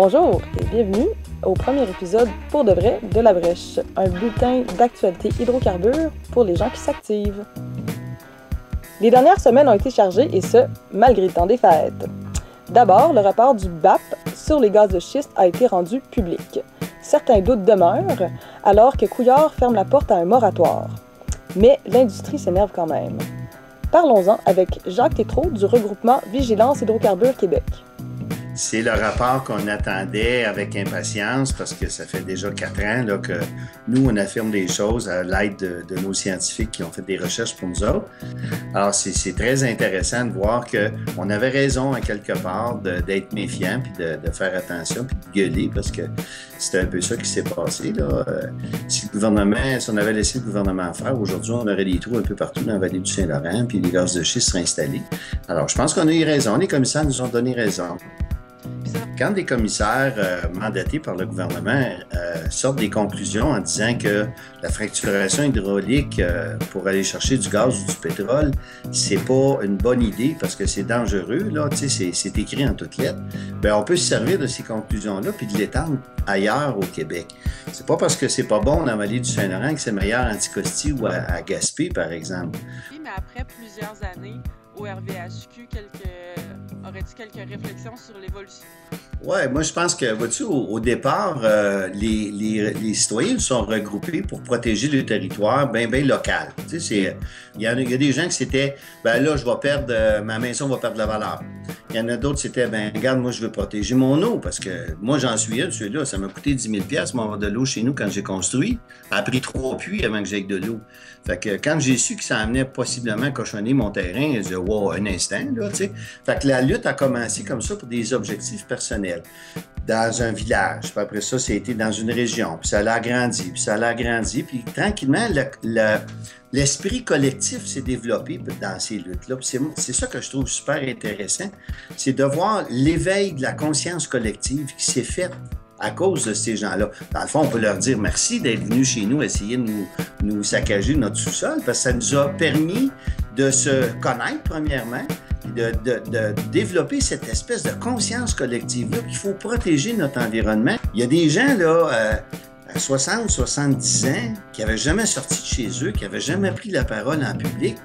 Bonjour et bienvenue au premier épisode pour de vrai de La Brèche, un bulletin d'actualité hydrocarbures pour les gens qui s'activent. Les dernières semaines ont été chargées et ce, malgré le temps des fêtes. D'abord, le rapport du BAP sur les gaz de schiste a été rendu public. Certains doutes demeurent alors que Couillard ferme la porte à un moratoire. Mais l'industrie s'énerve quand même. Parlons-en avec Jacques Tétrault du regroupement Vigilance Hydrocarbures Québec. C'est le rapport qu'on attendait avec impatience parce que ça fait déjà 4 ans là, que nous, on affirme des choses à l'aide de nos scientifiques qui ont fait des recherches pour nous autres. Alors, c'est très intéressant de voir qu'on avait raison à quelque part d'être méfiant puis de faire attention puis de gueuler parce que c'était un peu ça qui s'est passé. Là. Si on avait laissé le gouvernement faire, aujourd'hui, on aurait des trous un peu partout dans la vallée du Saint-Laurent puis les gaz de schiste seraient installés. Alors, je pense qu'on a eu raison. Les commissaires nous ont donné raison. Quand des commissaires mandatés par le gouvernement sortent des conclusions en disant que la fracturation hydraulique pour aller chercher du gaz ou du pétrole, c'est pas une bonne idée parce que c'est dangereux, là, tu sais, c'est écrit en toutes lettres, bien, on peut se servir de ces conclusions-là puis de l'étendre ailleurs au Québec. C'est pas parce que c'est pas bon dans la vallée du Saint-Laurent que c'est meilleur à Anticosti ou à Gaspé, par exemple. Oui, mais après plusieurs années au RVHQ, aurais-tu quelques réflexions sur l'évolution? Oui, moi je pense que, vois-tu, au départ, les citoyens sont regroupés pour protéger le territoire bien local. Tu sais, il y a des gens qui c'était, ben là, je vais perdre, ma maison va perdre de la valeur. Il y en a d'autres, c'était, ben regarde, moi je veux protéger mon eau parce que moi j'en suis un de celui-là. Ça m'a coûté 10 000 $, m'avoir de l'eau chez nous quand j'ai construit. Ça a pris 3 puits avant que j'aie de l'eau. Fait que quand j'ai su que ça amenait possiblement cochonner mon terrain, j'ai dit, wow, un instant, là, tu sais. Fait que la lutte a commencé comme ça pour des objectifs personnels. Dans un village, puis après ça, ça a été dans une région, puis ça l'a agrandi, puis tranquillement, l'esprit collectif s'est développé dans ces luttes-là. Puis c'est ça que je trouve super intéressant, c'est de voir l'éveil de la conscience collective qui s'est fait à cause de ces gens-là. Dans le fond, on peut leur dire merci d'être venus chez nous essayer de nous saccager notre sous-sol parce que ça nous a permis de se connaître, premièrement, et de développer cette espèce de conscience collective-là qu'il faut protéger notre environnement. Il y a des gens, là, à 60, 70 ans, qui n'avaient jamais sorti de chez eux, qui n'avaient jamais pris la parole en public,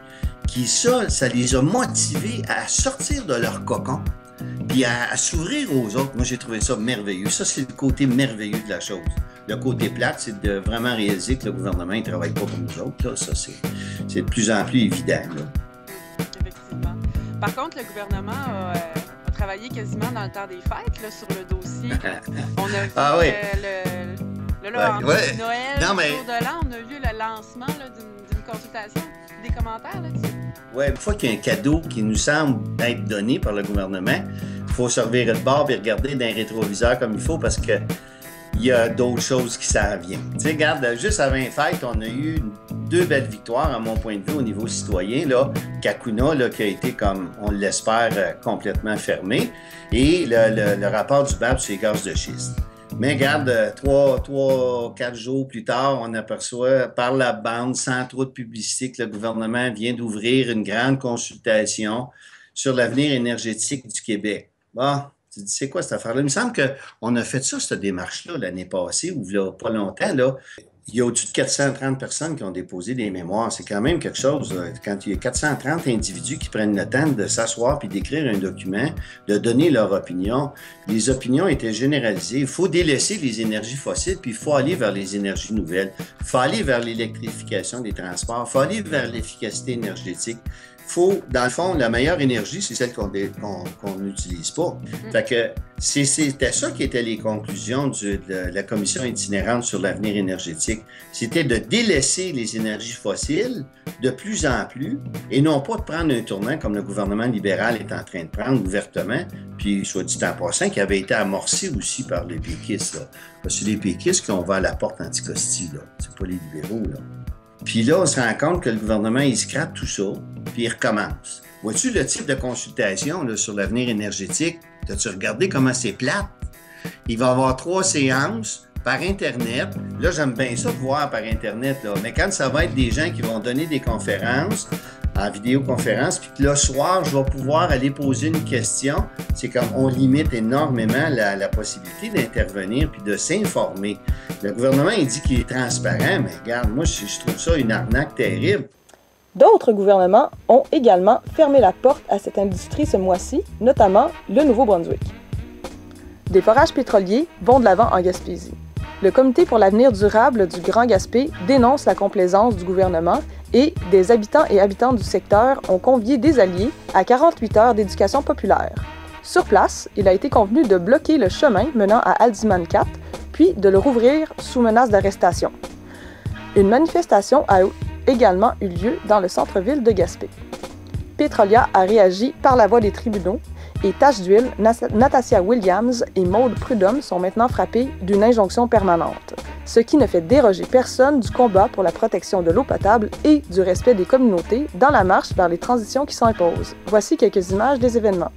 qui, ça les a motivés à sortir de leur cocon puis à s'ouvrir aux autres. Moi, j'ai trouvé ça merveilleux. Ça, c'est le côté merveilleux de la chose. Le côté plate, c'est de vraiment réaliser que le gouvernement ne travaille pas pour nous autres. Là. Ça, c'est de plus en plus évident. Là. Effectivement. Par contre, le gouvernement a travaillé quasiment dans le temps des fêtes là, sur le dossier. On a vu en Noël, jour de l'an, on a vu le lancement là, d'une consultation, des commentaires là-dessus. Oui, une fois qu'il y a un cadeau qui nous semble être donné par le gouvernement, il faut se revirer de bord et regarder dans les rétroviseurs comme il faut parce que il y a d'autres choses qui s'en viennent. Tu sais, regarde, juste avant les fêtes, on a eu 2 belles victoires, à mon point de vue, au niveau citoyen. Là, Kakuna, là, qui a été, comme on l'espère, complètement fermé, et le rapport du BAP sur les gaz de schiste. Mais regarde, 3-4 jours plus tard, on aperçoit par la bande, sans trop de publicité, que le gouvernement vient d'ouvrir une grande consultation sur l'avenir énergétique du Québec. Bon, tu dis, c'est quoi cette affaire-là? Il me semble qu'on a fait ça, cette démarche-là, l'année passée, ou là, pas longtemps, là. Il y a au-dessus de 430 personnes qui ont déposé des mémoires. C'est quand même quelque chose, quand il y a 430 individus qui prennent le temps de s'asseoir puis d'écrire un document, de donner leur opinion. Les opinions étaient généralisées. Il faut délaisser les énergies fossiles puis il faut aller vers les énergies nouvelles. Il faut aller vers l'électrification des transports. Il faut aller vers l'efficacité énergétique. Dans le fond, la meilleure énergie, c'est celle qu'on n'utilise pas. Fait que c'était ça qui étaient les conclusions de la commission itinérante sur l'avenir énergétique. C'était de délaisser les énergies fossiles de plus en plus et non pas de prendre un tournant comme le gouvernement libéral est en train de prendre ouvertement, puis soit dit en passant, qui avait été amorcé aussi par les péquistes. Là. C'est les péquistes qui ont ouvert la porte Anticosti, là. C'est pas les libéraux, là. Puis là, on se rend compte que le gouvernement, il scrape tout ça, puis il recommence. Vois-tu le type de consultation là, sur l'avenir énergétique? As-tu regardé comment c'est plate? Il va y avoir 3 séances par Internet. Là, j'aime bien ça de voir par Internet, là. Mais quand ça va être des gens qui vont donner des conférences, en vidéoconférence, puis que le soir, je vais pouvoir aller poser une question. C'est comme on limite énormément la possibilité d'intervenir puis de s'informer. Le gouvernement, il dit qu'il est transparent, mais regarde, moi, je trouve ça une arnaque terrible. D'autres gouvernements ont également fermé la porte à cette industrie ce mois-ci, notamment le Nouveau-Brunswick. Des forages pétroliers vont de l'avant en Gaspésie. Le Comité pour l'avenir durable du Grand Gaspé dénonce la complaisance du gouvernement et des habitants et habitantes du secteur ont convié des alliés à 48 heures d'éducation populaire. Sur place, il a été convenu de bloquer le chemin menant à Aldiman 4, puis de le rouvrir sous menace d'arrestation. Une manifestation a également eu lieu dans le centre-ville de Gaspé. Petrolia a réagi par la voie des tribunaux et Tache d'huile, Natasha Williams et Maude Prudhomme sont maintenant frappées d'une injonction permanente, ce qui ne fait déroger personne du combat pour la protection de l'eau potable et du respect des communautés dans la marche vers les transitions qui s'imposent. Voici quelques images des événements.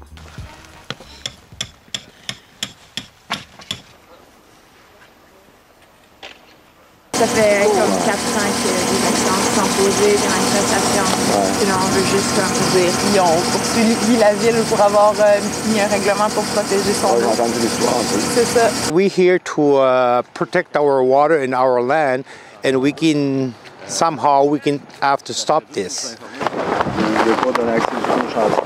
Ça fait comme 4 ans que les actions sont posées, des manifestations. Puis là, on veut juste dire. Ils ont poursuivi la ville pour avoir mis un règlement pour protéger son eau. J'ai entendu l'histoire. C'est ça. We're here to protect our water and our land, and we can have to stop this. Je ne veux pas donner accès du tout au changement.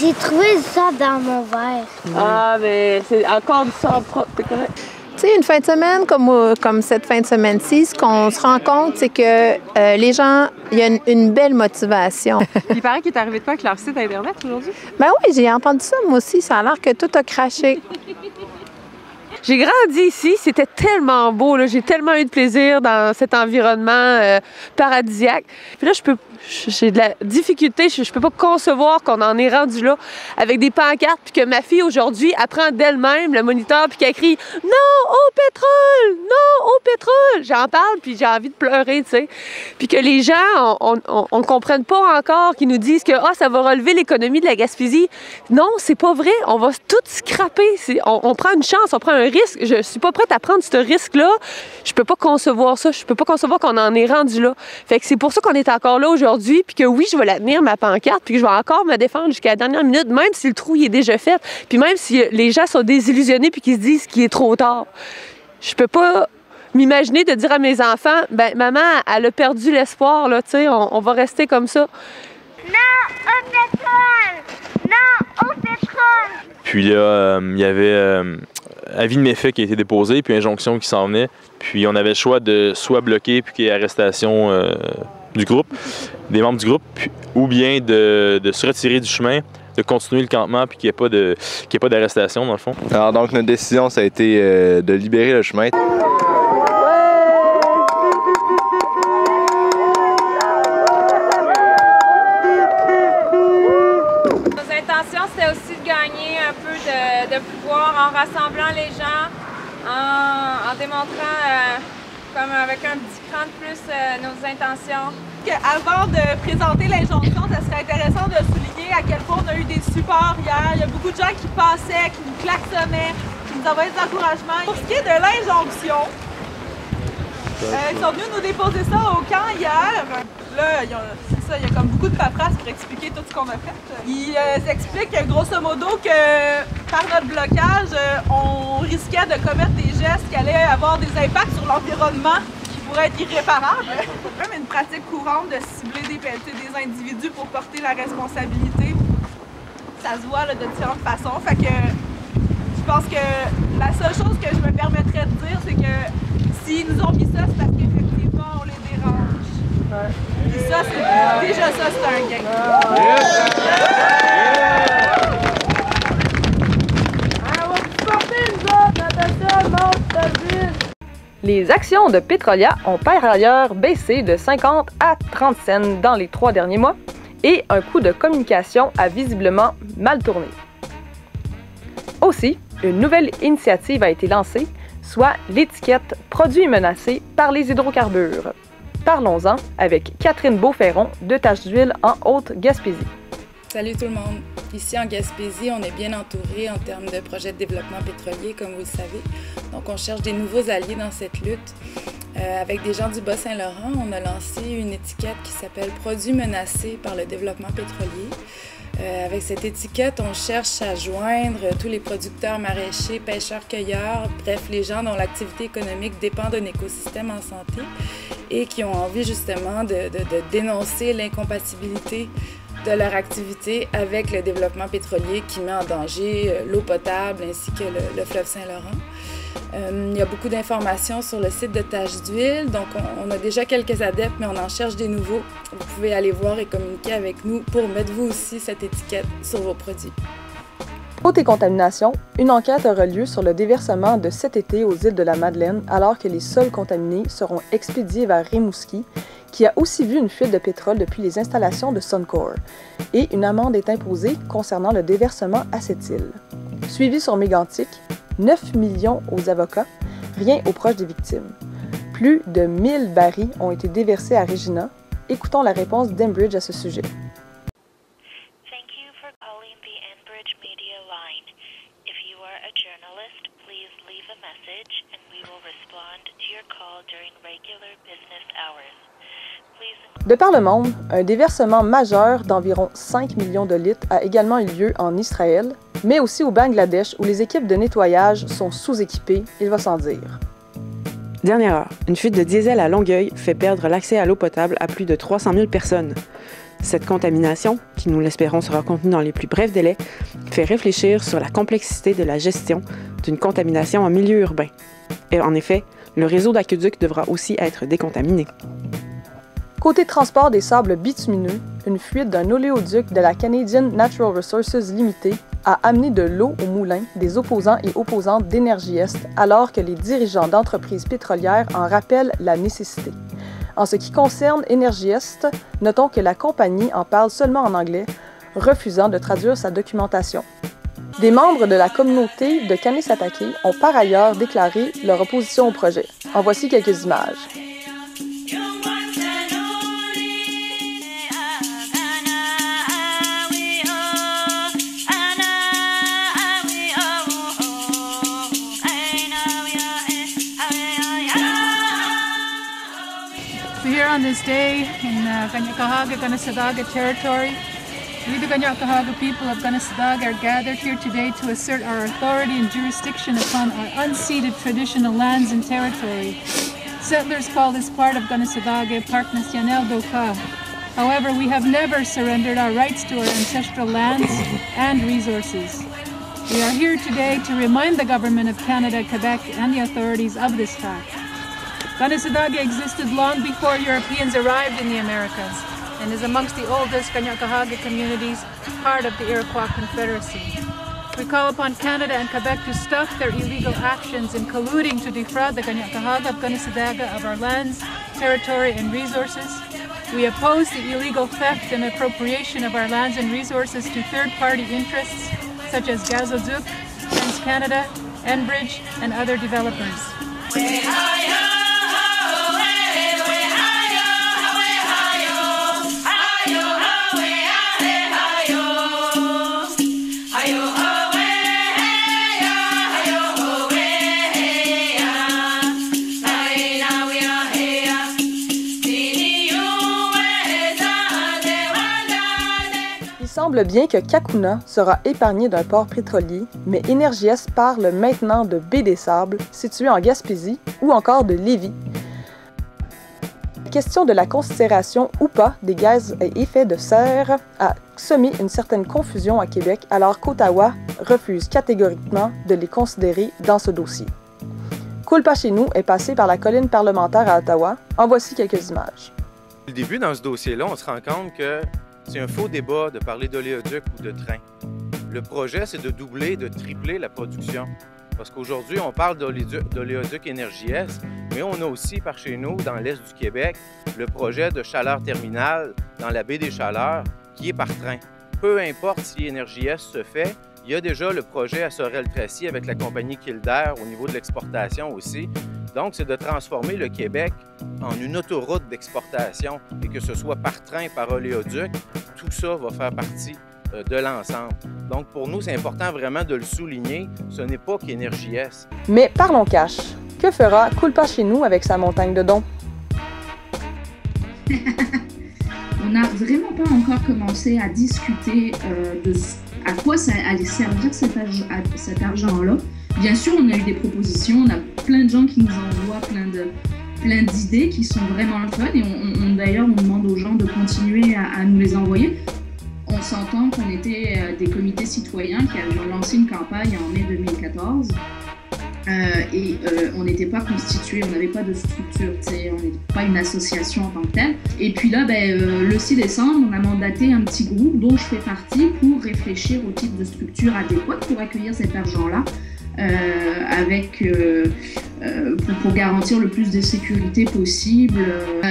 J'ai trouvé ça dans mon verre. Ah, mais c'est encore du sang propre, t'es correct? Tu sais, une fin de semaine comme cette fin de semaine-ci, ce qu'on se rend compte, c'est que les gens, il y a une belle motivation. Il paraît qu'il est arrivé de quoi avec leur site Internet aujourd'hui? Ben oui, j'ai entendu ça, moi aussi. Ça a l'air que tout a craché. J'ai grandi ici, c'était tellement beau, là. J'ai tellement eu de plaisir dans cet environnement paradisiaque. Puis là, j'ai de la difficulté, je peux pas concevoir qu'on en est rendu là avec des pancartes, puis que ma fille aujourd'hui apprend d'elle-même le moniteur, puis qu'elle crie « Non au pétrole! Non au pétrole! » J'en parle, puis j'ai envie de pleurer, tu sais. Puis que les gens, on comprenne pas encore, qu'ils nous disent que ça va relever l'économie de la Gaspésie. Non, c'est pas vrai, on va tout scraper. On prend une chance, on prend un risque. Je suis pas prête à prendre ce risque-là. Je peux pas concevoir ça. Je peux pas concevoir qu'on en est rendu là. Fait que c'est pour ça qu'on est encore là aujourd'hui, puis que oui, je vais la tenir, ma pancarte, puis que je vais encore me défendre jusqu'à la dernière minute, même si le trou il est déjà fait, puis même si les gens sont désillusionnés puis qu'ils se disent qu'il est trop tard. Je peux pas m'imaginer de dire à mes enfants, ben maman, elle a perdu l'espoir, là, tu sais, on va rester comme ça. Non au pétrole! Non au pétrole! Puis là, il y avait avis de méfait qui a été déposé, puis injonction qui s'en venait. Puis on avait le choix de soit bloquer, puis qu'il y ait arrestation du groupe, des membres du groupe, puis, ou bien de se retirer du chemin, de continuer le campement, puis qu'il n'y ait pas d'arrestation, dans le fond. Alors donc, notre décision, ça a été de libérer le chemin. C'était aussi de gagner un peu de pouvoir en rassemblant les gens, en démontrant comme avec un petit cran de plus nos intentions. Avant de présenter l'injonction, ça serait intéressant de souligner à quel point on a eu des supports hier. Il y a beaucoup de gens qui passaient, qui nous klaxonnaient, qui nous envoyaient des encouragements. Pour ce qui est de l'injonction, ils sont venus nous déposer ça au camp hier. Là, c'est ça, il y a comme beaucoup de paperasse pour expliquer tout ce qu'on a fait. Ils expliquent grosso modo que par notre blocage, on risquait de commettre des gestes qui allaient avoir des impacts sur l'environnement qui pourraient être irréparables. C'est même une pratique courante de cibler des individus pour porter la responsabilité. Ça se voit là, de différentes façons. Fait que je pense que la seule chose que je me permettrais de dire, c'est que s'ils nous ont mis ça, c'est parce qu'effectivement, on les dérange. Ouais. Et ça, déjà ça, c'est un gain. Les actions de Petrolia ont par ailleurs baissé de 50 à 30 cents dans les 3 derniers mois et un coût de communication a visiblement mal tourné. Aussi, une nouvelle initiative a été lancée, soit l'étiquette « Produits menacés par les hydrocarbures ». Parlons-en avec Catherine Beauferron de Tache d'huile en Haute-Gaspésie. Salut tout le monde! Ici en Gaspésie, on est bien entouré en termes de projets de développement pétrolier, comme vous le savez. Donc on cherche des nouveaux alliés dans cette lutte. Avec des gens du Bas-Saint-Laurent, on a lancé une étiquette qui s'appelle « Produits menacés par le développement pétrolier ». Avec cette étiquette, on cherche à joindre tous les producteurs maraîchers, pêcheurs-cueilleurs, bref, les gens dont l'activité économique dépend d'un écosystème en santé et qui ont envie justement de dénoncer l'incompatibilité de leur activité avec le développement pétrolier qui met en danger l'eau potable ainsi que le fleuve Saint-Laurent. Il y a beaucoup d'informations sur le site de Taches d'huile, donc on a déjà quelques adeptes, mais on en cherche des nouveaux. Vous pouvez aller voir et communiquer avec nous pour mettre vous aussi cette étiquette sur vos produits. Côté contamination, une enquête aura lieu sur le déversement de cet été aux îles de la Madeleine, alors que les sols contaminés seront expédiés vers Rimouski, qui a aussi vu une fuite de pétrole depuis les installations de Suncor. Et une amende est imposée concernant le déversement à cette île. Suivi sur Mégantic, 9 millions aux avocats, rien aux proches des victimes. Plus de 1000 barils ont été déversés à Regina. Écoutons la réponse d'Enbridge à ce sujet. Thank you for calling the Enbridge Media line. If you are a journalist, please leave a message and we will respond to your call during regular business hours. De par le monde, un déversement majeur d'environ 5 millions de litres a également eu lieu en Israël, mais aussi au Bangladesh où les équipes de nettoyage sont sous-équipées, il va sans dire. Dernière heure, une fuite de diesel à Longueuil fait perdre l'accès à l'eau potable à plus de 300 000 personnes. Cette contamination, qui nous l'espérons sera contenue dans les plus brefs délais, fait réfléchir sur la complexité de la gestion d'une contamination en milieu urbain. Et en effet, le réseau d'aqueducs devra aussi être décontaminé. Côté transport des sables bitumineux, une fuite d'un oléoduc de la Canadian Natural Resources Limited a amené de l'eau au moulin des opposants et opposantes d'Énergie Est, alors que les dirigeants d'entreprises pétrolières en rappellent la nécessité. En ce qui concerne Énergie Est, notons que la compagnie en parle seulement en anglais, refusant de traduire sa documentation. Des membres de la communauté de Kanesatake ont par ailleurs déclaré leur opposition au projet. En voici quelques images. Here on this day in Kanien'kehá:ka, Kanesatake territory, we the Kanien'kehá:ka people of Kanesatake are gathered here today to assert our authority and jurisdiction upon our unceded traditional lands and territory. Settlers call this part of Kanesatake Parknasyanel-Doka. However, we have never surrendered our rights to our ancestral lands and resources. We are here today to remind the Government of Canada, Quebec, and the authorities of this fact. Kanesatake existed long before Europeans arrived in the Americas and is amongst the oldest Kanien'kehá:ka communities, part of the Iroquois Confederacy. We call upon Canada and Quebec to stop their illegal actions in colluding to defraud the Kanien'kehá:ka of Kanesatake of our lands, territory, and resources. We oppose the illegal theft and appropriation of our lands and resources to third-party interests such as Gazoduc, TransCanada, Enbridge, and other developers. Il semble bien que Kakuna sera épargné d'un port pétrolier, mais Énergie Est parle maintenant de Baie des Sables, située en Gaspésie, ou encore de Lévis. La question de la considération ou pas des gaz à effet de serre a semé une certaine confusion à Québec, alors qu'Ottawa refuse catégoriquement de les considérer dans ce dossier. Coule pas chez nous est passé par la colline parlementaire à Ottawa. En voici quelques images. Au début, dans ce dossier-là, on se rend compte que c'est un faux débat de parler d'oléoduc ou de train. Le projet, c'est de doubler, de tripler la production. Parce qu'aujourd'hui, on parle d'oléoduc Énergie Est, mais on a aussi par chez nous, dans l'est du Québec, le projet de chaleur terminale dans la baie des Chaleurs, qui est par train. Peu importe si Énergie Est se fait, il y a déjà le projet à Sorel-Tracy avec la compagnie Kildare au niveau de l'exportation aussi. Donc, c'est de transformer le Québec en une autoroute d'exportation et que ce soit par train, par oléoduc, tout ça va faire partie de l'ensemble. Donc, pour nous, c'est important vraiment de le souligner. Ce n'est pas qu'Énergie Est. Mais parlons cash. Que fera Culpa chez nous avec sa montagne de dons? On n'a vraiment pas encore commencé à discuter de à quoi ça allait servir cet argent-là. Bien sûr, on a eu des propositions, on a plein de gens qui nous envoient plein d'idées qui sont vraiment le fun et d'ailleurs, on demande aux gens de continuer à nous les envoyer. On s'entend qu'on était des comités citoyens qui avaient lancé une campagne en mai 2014 on n'était pas constitué, on n'avait pas de structure, on n'était pas une association en tant que telle. Et puis là, le 6 décembre, on a mandaté un petit groupe dont je fais partie pour réfléchir au type de structure adéquate pour accueillir cet argent-là. Pour garantir le plus de sécurité possible.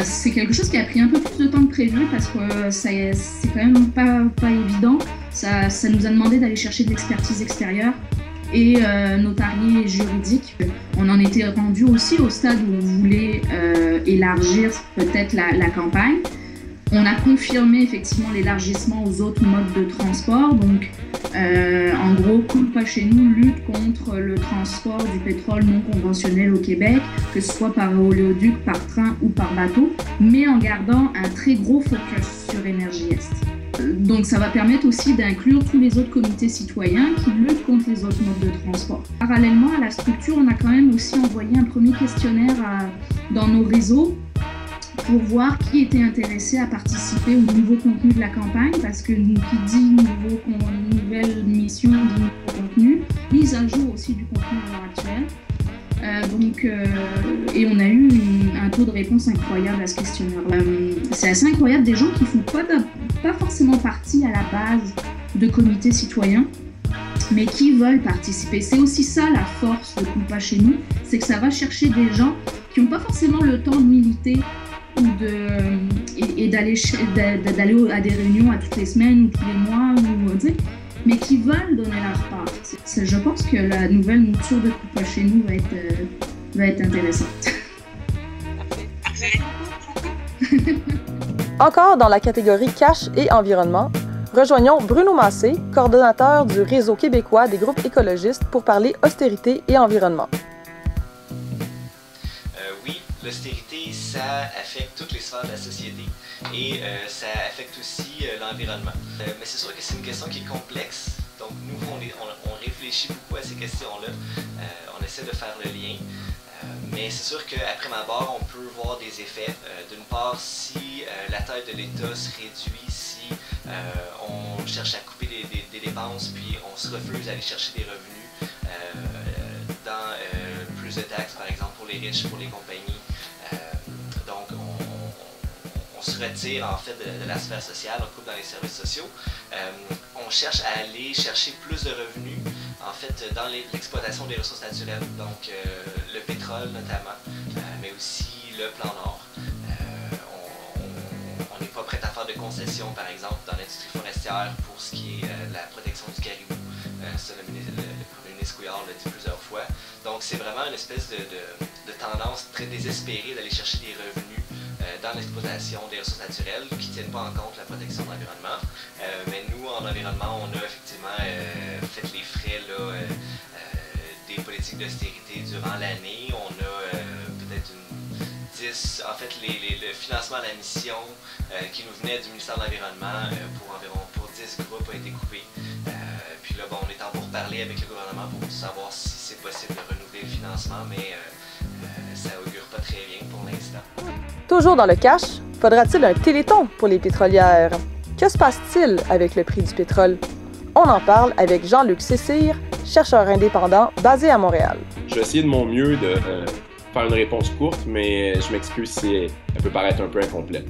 C'est quelque chose qui a pris un peu plus de temps que prévu parce que c'est quand même pas évident. Ça nous a demandé d'aller chercher de l'expertise extérieure et notarié et juridique. On en était rendu aussi au stade où on voulait élargir peut-être la campagne. On a confirmé effectivement l'élargissement aux autres modes de transport. Donc, en gros, Culpa chez nous lutte contre le transport du pétrole non conventionnel au Québec, que ce soit par oléoduc, par train ou par bateau, mais en gardant un très gros focus sur Énergie Est. Donc, ça va permettre aussi d'inclure tous les autres comités citoyens qui luttent contre les autres modes de transport. Parallèlement à la structure, on a quand même aussi envoyé un premier questionnaire dans nos réseaux pour voir qui était intéressé à participer au nouveau contenu de la campagne, parce que qui dit nouvelle mission dit nouveau contenu, mise à jour aussi du contenu à l'heure actuelle. Et on a eu un taux de réponse incroyable à ce questionnaire. C'est assez incroyable, des gens qui ne font pas forcément partie à la base de comités citoyens, mais qui veulent participer. C'est aussi ça la force de Culpa chez nous, c'est que ça va chercher des gens qui n'ont pas forcément le temps de militer et d'aller à des réunions à toutes les semaines ou tous les mois, mais qui veulent donner leur part. Je pense que la nouvelle mouture de Culpa chez nous va être intéressante. Encore dans la catégorie cash et environnement, rejoignons Bruno Massé, coordonnateur du Réseau québécois des groupes écologistes pour parler austérité et environnement. Oui, l'austérité, ça affecte toutes les sphères de la société et ça affecte aussi l'environnement. Mais c'est sûr que c'est une question qui est complexe, donc nous, on réfléchit beaucoup à ces questions-là, on essaie de faire le lien. Mais c'est sûr qu'après ma barre, on peut voir des effets. D'une part, si la taille de l'État se réduit, si on cherche à couper des dépenses, puis on se refuse à aller chercher des revenus dans plus de taxes, par exemple, pour les riches, pour les compagnies. Donc, on se retire en fait de la sphère sociale, on coupe dans les services sociaux. On cherche à aller chercher plus de revenus, en fait, dans l'exploitation des ressources naturelles, donc le pétrole notamment, mais aussi le plan Nord. On n'est pas prêt à faire de concessions, par exemple, dans l'industrie forestière pour ce qui est de la protection du caribou. Ça, le premier ministre Couillard l'a dit plusieurs fois. Donc, c'est vraiment une espèce de tendance très désespérée d'aller chercher des revenus dans l'exploitation des ressources naturelles qui ne tiennent pas en compte la protection de l'environnement. Mais nous, en environnement, on a effectivement fait les frais des politiques d'austérité durant l'année. On a peut-être en fait, le financement à la mission qui nous venait du ministère de l'Environnement pour 10 groupes a été coupé. Puis là, on est en pourparlers avec le gouvernement pour savoir si c'est possible de renouveler le financement, mais ça augure pas très bien pour l'instant. Toujours dans le cash, faudra-t-il un téléthon pour les pétrolières? Que se passe-t-il avec le prix du pétrole? On en parle avec Jean-Luc Cessire, chercheur indépendant basé à Montréal. Je vais essayer de mon mieux de faire une réponse courte, mais je m'excuse si elle peut paraître un peu incomplète.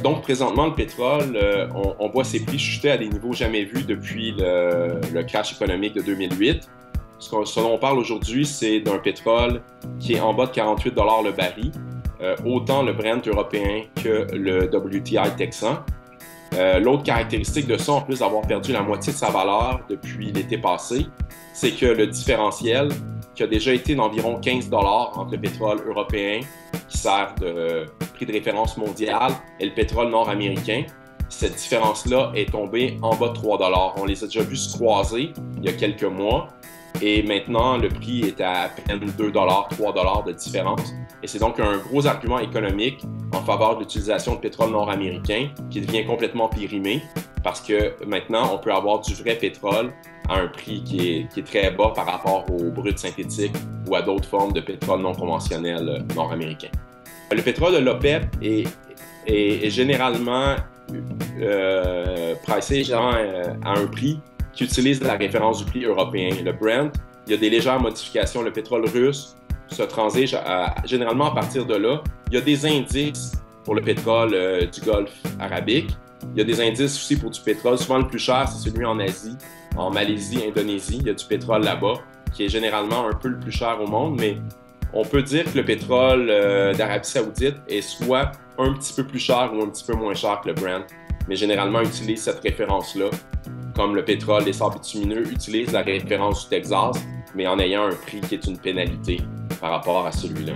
Donc, présentement, le pétrole, on voit ses prix chuter à des niveaux jamais vus depuis le crash économique de 2008. Ce dont on parle aujourd'hui, c'est d'un pétrole qui est en bas de 48 $ le baril, autant le Brent européen que le WTI texan. L'autre caractéristique de ça, en plus d'avoir perdu la moitié de sa valeur depuis l'été passé, c'est que le différentiel, qui a déjà été d'environ 15 $ entre le pétrole européen, qui sert de prix de référence mondial, et le pétrole nord-américain, cette différence-là est tombée en bas de 3 $. On les a déjà vus se croiser il y a quelques mois. Et maintenant, le prix est à peine 2 $, 3 $ de différence. Et c'est donc un gros argument économique en faveur de l'utilisation de pétrole nord-américain qui devient complètement périmé parce que maintenant, on peut avoir du vrai pétrole à un prix qui est très bas par rapport au brut synthétique ou à d'autres formes de pétrole non conventionnel nord-américain. Le pétrole de l'OPEP est généralement pricé à un prix qui utilise la référence du prix européen. Le Brent, il y a des légères modifications. Le pétrole russe se transige généralement à partir de là. Il y a des indices pour le pétrole du Golfe arabique. Il y a des indices aussi pour du pétrole. Souvent, le plus cher, c'est celui en Asie, en Malaisie, Indonésie. Il y a du pétrole là-bas, qui est généralement un peu le plus cher au monde, mais on peut dire que le pétrole d'Arabie Saoudite est soit un petit peu plus cher ou un petit peu moins cher que le Brent, mais généralement utilise cette référence-là, comme le pétrole des sables bitumineux utilise la référence du Texas, mais en ayant un prix qui est une pénalité par rapport à celui-là.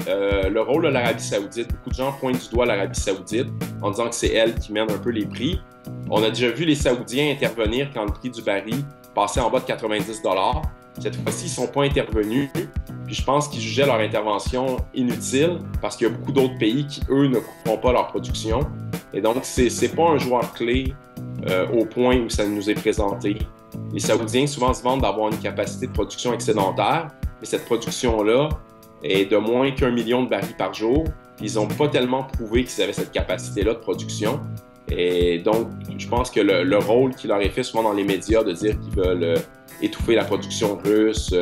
Le rôle de l'Arabie Saoudite, beaucoup de gens pointent du doigt l'Arabie Saoudite en disant que c'est elle qui mène un peu les prix. On a déjà vu les Saoudiens intervenir quand le prix du baril passait en bas de 90 $. Cette fois-ci, ils ne sont pas intervenus. Puis je pense qu'ils jugeaient leur intervention inutile parce qu'il y a beaucoup d'autres pays qui, eux, ne couperont pas leur production. Et donc, c'est pas un joueur clé au point où ça nous est présenté. Les Saoudiens souvent se vantent d'avoir une capacité de production excédentaire, mais cette production-là est de moins qu'1 million de barils par jour. Puis ils n'ont pas tellement prouvé qu'ils avaient cette capacité-là de production. Et donc, je pense que le rôle qui leur est fait souvent dans les médias de dire qu'ils veulent étouffer la production russe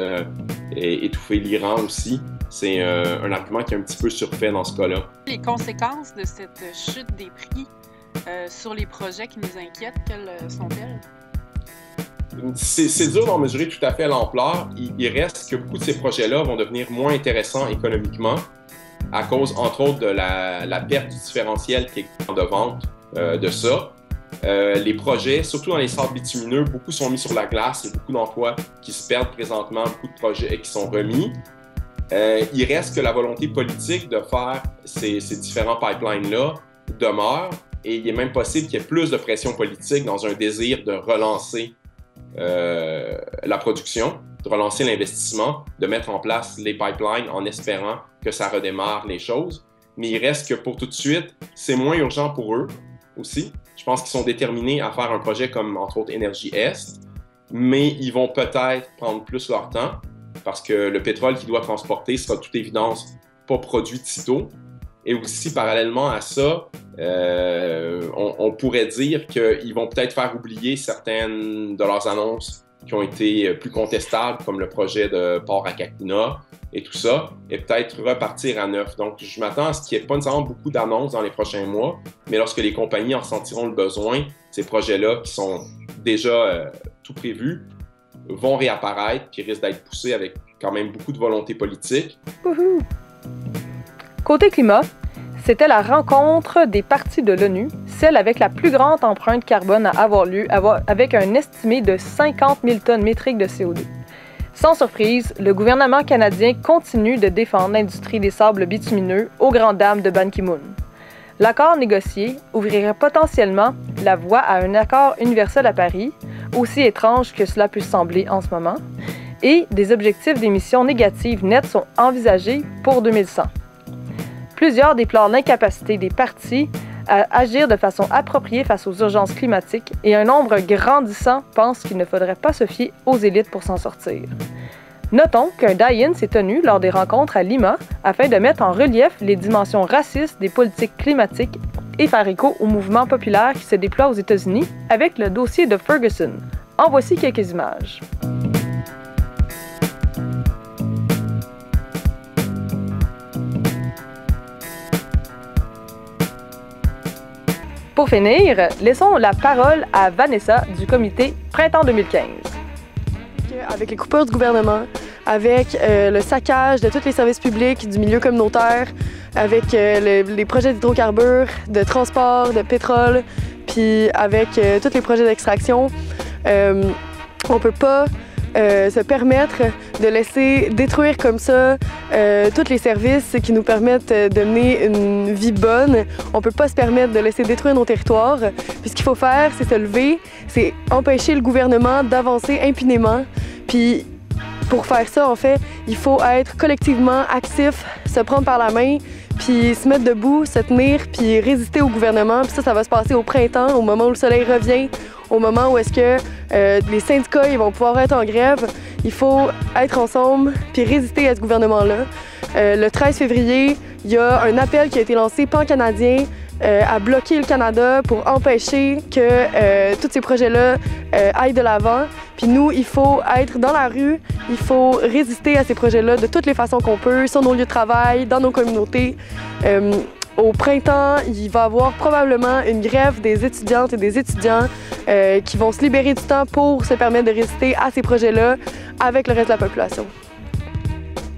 et étouffer l'Iran aussi, c'est un argument qui est un petit peu surfait dans ce cas-là. Les conséquences de cette chute des prix sur les projets qui nous inquiètent, quelles sont-elles? C'est dur d'en mesurer tout à fait l'ampleur. Il reste que beaucoup de ces projets-là vont devenir moins intéressants économiquement à cause, entre autres, de la perte du différentiel qui est de vente de ça. Les projets, surtout dans les sables bitumineux, beaucoup sont mis sur la glace. Il y a beaucoup d'emplois qui se perdent présentement, beaucoup de projets qui sont remis. Il reste que la volonté politique de faire ces différents pipelines-là demeure et il est même possible qu'il y ait plus de pression politique dans un désir de relancer la production, de relancer l'investissement, de mettre en place les pipelines en espérant que ça redémarre les choses. Mais il reste que pour tout de suite, c'est moins urgent pour eux aussi. Je pense qu'ils sont déterminés à faire un projet comme, entre autres, Énergie Est, mais ils vont peut-être prendre plus leur temps parce que le pétrole qu'ils doivent transporter sera de toute évidence pas produit de sitôt. Et aussi, parallèlement à ça, on pourrait dire qu'ils vont peut-être faire oublier certaines de leurs annonces qui ont été plus contestables, comme le projet de port à Kakuna et tout ça, et peut-être repartir à neuf. Donc, je m'attends à ce qu'il n'y ait pas nécessairement beaucoup d'annonces dans les prochains mois, mais lorsque les compagnies en sentiront le besoin, ces projets-là, qui sont déjà tout prévus, vont réapparaître, qui risquent d'être poussés avec quand même beaucoup de volonté politique. Wouhou! Côté climat, c'était la rencontre des parties de l'ONU, celle avec la plus grande empreinte carbone à avoir lieu, avec un estimé de 50 000 tonnes métriques de CO2. Sans surprise, le gouvernement canadien continue de défendre l'industrie des sables bitumineux aux grandes dames de Ban Ki-moon. L'accord négocié ouvrirait potentiellement la voie à un accord universel à Paris, aussi étrange que cela puisse sembler en ce moment, et des objectifs d'émissions négatives nettes sont envisagés pour 2100. Plusieurs déplorent l'incapacité des partis à agir de façon appropriée face aux urgences climatiques et un nombre grandissant pense qu'il ne faudrait pas se fier aux élites pour s'en sortir. Notons qu'un die-in s'est tenu lors des rencontres à Lima afin de mettre en relief les dimensions racistes des politiques climatiques et faire écho au mouvement populaire qui se déploie aux États-Unis avec le dossier de Ferguson. En voici quelques images. Pour finir, laissons la parole à Vanessa du comité Printemps 2015. Avec les coupures du gouvernement, avec le saccage de tous les services publics, du milieu communautaire, avec les projets d'hydrocarbures, de transport, de pétrole, puis avec tous les projets d'extraction, on peut pas se permettre de laisser détruire comme ça tous les services qui nous permettent de mener une vie bonne. On peut pas se permettre de laisser détruire nos territoires. Puis ce qu'il faut faire, c'est se lever, c'est empêcher le gouvernement d'avancer impunément, puis pour faire ça, en fait, il faut être collectivement actif, se prendre par la main, puis se mettre debout, se tenir, puis résister au gouvernement. Puis ça va se passer au printemps, au moment où le soleil revient, au moment où est-ce que les syndicats ils vont pouvoir être en grève. Il faut être ensemble, puis résister à ce gouvernement-là. Le 13 février, il y a un appel qui a été lancé pan-canadien à bloquer le Canada pour empêcher que tous ces projets-là aillent de l'avant. Puis nous, il faut être dans la rue, il faut résister à ces projets-là de toutes les façons qu'on peut, sur nos lieux de travail, dans nos communautés. Au printemps, il va y avoir probablement une grève des étudiantes et des étudiants qui vont se libérer du temps pour se permettre de résister à ces projets-là avec le reste de la population.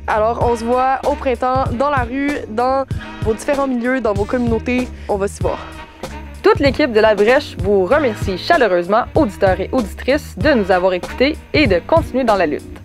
Alors, on se voit au printemps, dans la rue, dans vos différents milieux, dans vos communautés. On va s'y voir. Toute l'équipe de La Brèche vous remercie chaleureusement, auditeurs et auditrices, de nous avoir écoutés et de continuer dans la lutte.